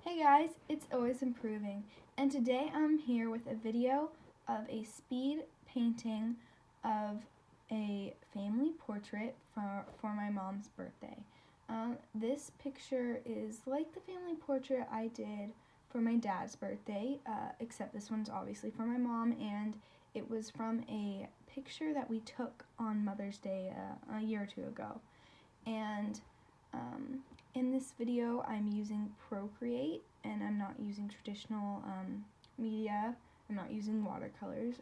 Hey guys, it's Always Improving, and today I'm here with a video of a speed painting of a family portrait for my mom's birthday. This picture is like the family portrait I did for my dad's birthday, except this one's obviously for my mom, and it was from a picture that we took on Mother's Day a year or two ago. And in this video, I'm using Procreate, and I'm not using traditional media. I'm not using watercolors,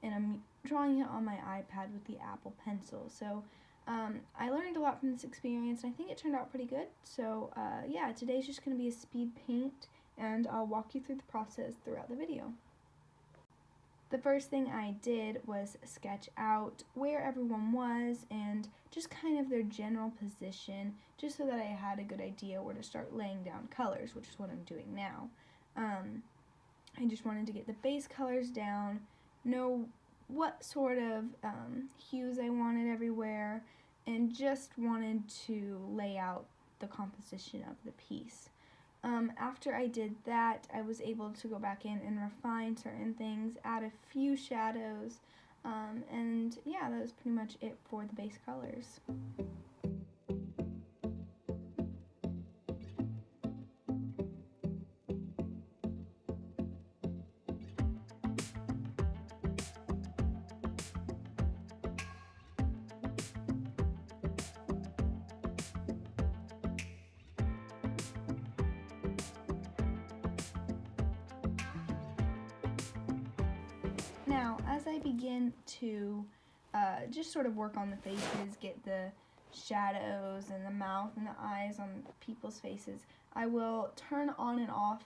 and I'm drawing it on my iPad with the Apple Pencil. So I learned a lot from this experience, and I think it turned out pretty good. So yeah, today's just going to be a speed paint, and I'll walk you through the process throughout the video. The first thing I did was sketch out where everyone was and just kind of their general position, just so that I had a good idea where to start laying down colors, which is what I'm doing now. I just wanted to get the base colors down, know what sort of hues I wanted everywhere, and just wanted to lay out the composition of the piece. After I did that, I was able to go back in and refine certain things, add a few shadows, and yeah, that was pretty much it for the base colors. Now, as I begin to just sort of work on the faces, get the shadows and the mouth and the eyes on people's faces, I will turn on and off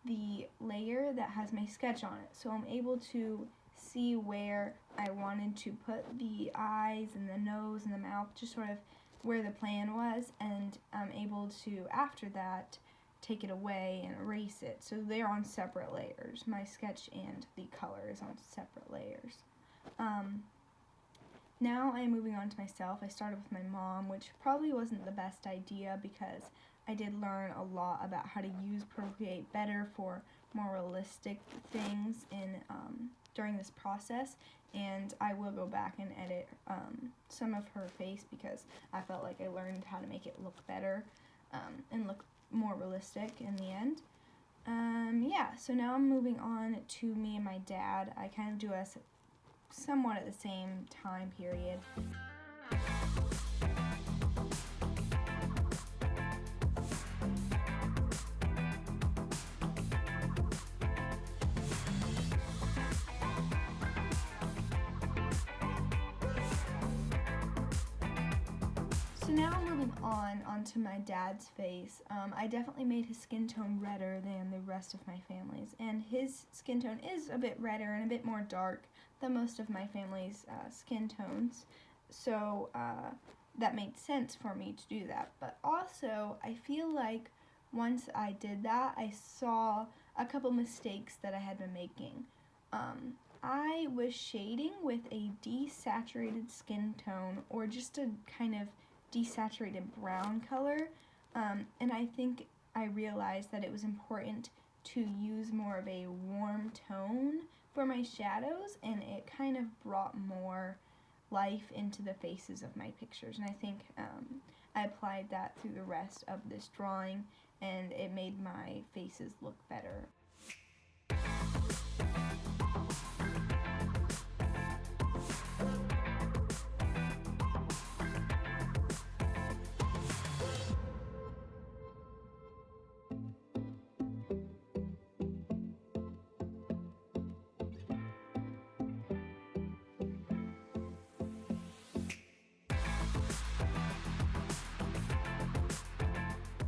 the layer that has my sketch on it. So I'm able to see where I wanted to put the eyes and the nose and the mouth, just sort of where the plan was, and I'm able to, after that, take it away and erase it. So they're on separate layers. My sketch and the color is on separate layers. Now I'm moving on to myself. I started with my mom, which probably wasn't the best idea because I did learn a lot about how to use Procreate better for more realistic things during this process, and I will go back and edit some of her face because I felt like I learned how to make it look better and look more realistic in the end. Yeah, so now I'm moving on to me and my dad. I kind of do us somewhat at the same time period. So now moving on onto my dad's face. I definitely made his skin tone redder than the rest of my family's, and his skin tone is a bit redder and a bit more dark than most of my family's skin tones. So that made sense for me to do that. But also, I feel like once I did that, I saw a couple mistakes that I had been making. I was shading with a desaturated skin tone, or just a kind of desaturated brown color, and I think I realized that it was important to use more of a warm tone for my shadows, and it kind of brought more life into the faces of my pictures, and I think I applied that through the rest of this drawing, and it made my faces look better.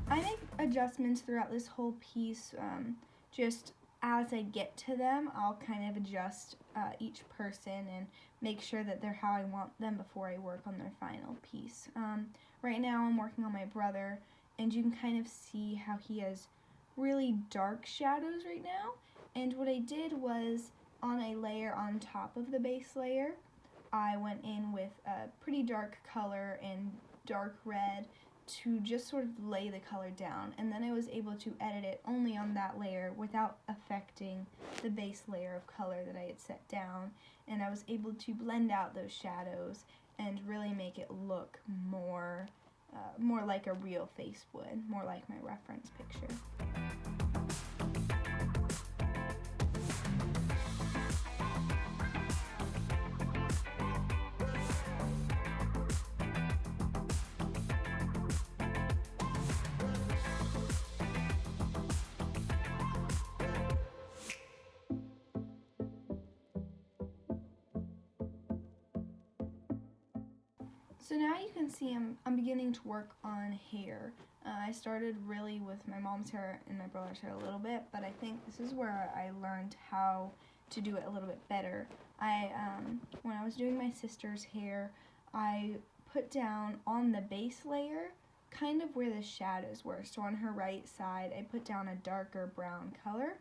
I make adjustments throughout this whole piece, just as I get to them. I'll kind of adjust each person and make sure that they're how I want them before I work on their final piece. Right now I'm working on my brother, and you can kind of see how he has really dark shadows right now, and what I did was, on a layer on top of the base layer, I went in with a pretty dark color and dark red to just sort of lay the color down, and then I was able to edit it only on that layer without affecting the base layer of color that I had set down, and I was able to blend out those shadows and really make it look more like a real face would, more like my reference picture. So now you can see I'm beginning to work on hair. I started really with my mom's hair and my brother's hair a little bit, but I think this is where I learned how to do it a little bit better. When I was doing my sister's hair, I put down on the base layer kind of where the shadows were. So on her right side, I put down a darker brown color,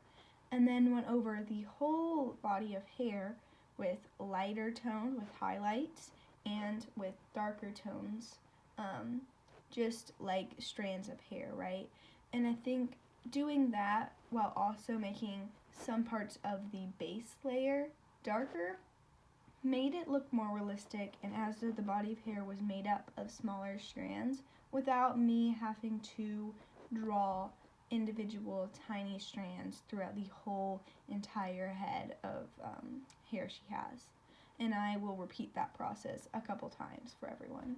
and then went over the whole body of hair with lighter tone, with highlights, and with darker tones, just like strands of hair, right? And I think doing that while also making some parts of the base layer darker made it look more realistic, and as the body of hair was made up of smaller strands without me having to draw individual tiny strands throughout the whole entire head of hair she has. And I will repeat that process a couple times for everyone.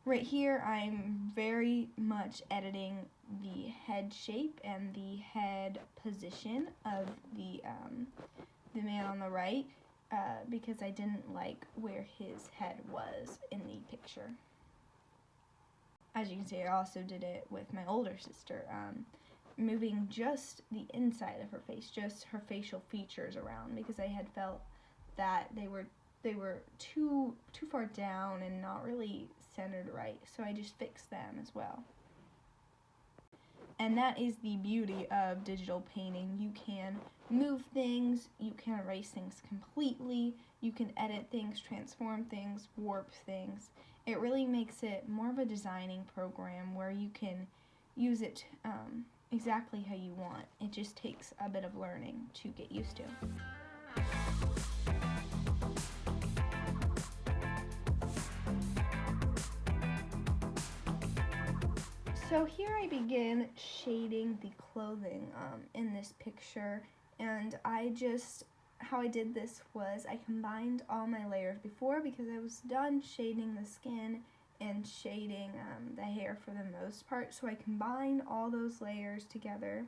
Right here, I'm very much editing the head shape and the head position of the man on the right because I didn't like where his head was in the picture. As you can see, I also did it with my older sister, moving just the inside of her face, just her facial features around, because I had felt that they were too far down and not really centered right, so I just fixed them as well. And that is the beauty of digital painting. You can move things, you can erase things completely, you can edit things, transform things, warp things. It really makes it more of a designing program where you can use it exactly how you want. It just takes a bit of learning to get used to. So here I begin shading the clothing in this picture, and how I did this was I combined all my layers before because I was done shading the skin and shading the hair for the most part, so I combined all those layers together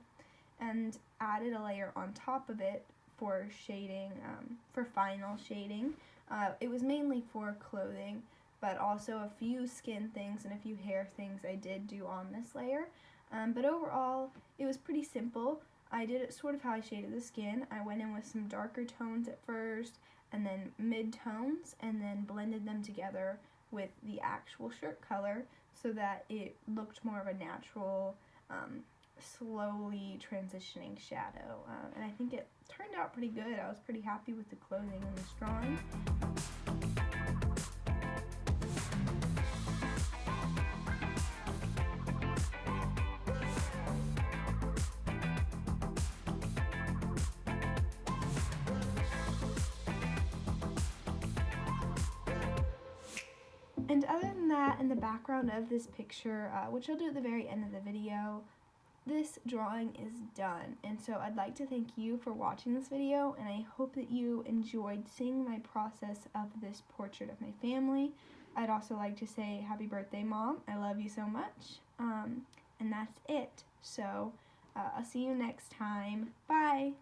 and added a layer on top of it for shading, for final shading. It was mainly for clothing, but also a few skin things and a few hair things I did do on this layer. But overall, it was pretty simple. I did it sort of how I shaded the skin. I went in with some darker tones at first, and then mid-tones, and then blended them together with the actual shirt color so that it looked more of a natural, slowly transitioning shadow. And I think it turned out pretty good. I was pretty happy with the clothing in this drawing. And other than that, in the background of this picture, which I'll do at the very end of the video, this drawing is done. And so I'd like to thank you for watching this video, and I hope that you enjoyed seeing my process of this portrait of my family. I'd also like to say happy birthday, Mom. I love you so much. And that's it. So I'll see you next time. Bye!